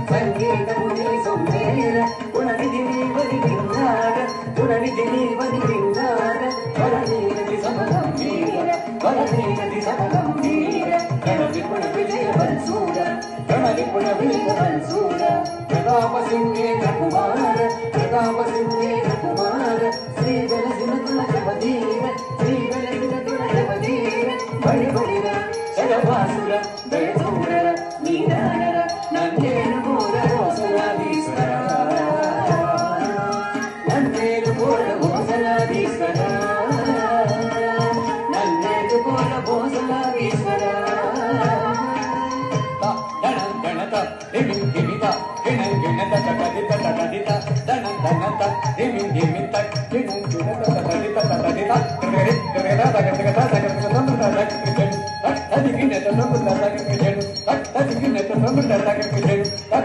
సంగీతముని సొమ్మేర పునవిధి శ్రీరామసింహేన కుమార శ్రీ వెలసిన తులజవదీర శ్రీ వెలసిన తులజవదీర బడి బడిర జగవాసుర దయచూడర నీరాడర నందేను మూల గోసలాదీశ్వర నందేను మూల గోసలాదీశ్వర నందేను మూల గోసలాదీశ్వర గణత హిమి హిమిత హిణం గిణత తటదిత తటదిత ధనం ధనత హిమి హిమిత హిణం గిణత తటదిత తటదిత గగరి గగర గగర గగర సంబృత గగరి తదిగినత సంబృత గగరి తదిగినత సంబృత గగరి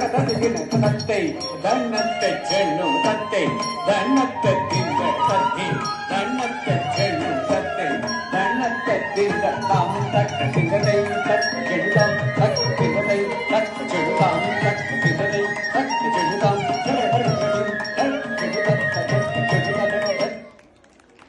తదిగినత తత్తై ధనత చెల్లు తత్తై ధనత తింగ తత్తి ధనత చెల్లు తత్తై ధనత తింగ తాము తక్క తింగదై తత్తై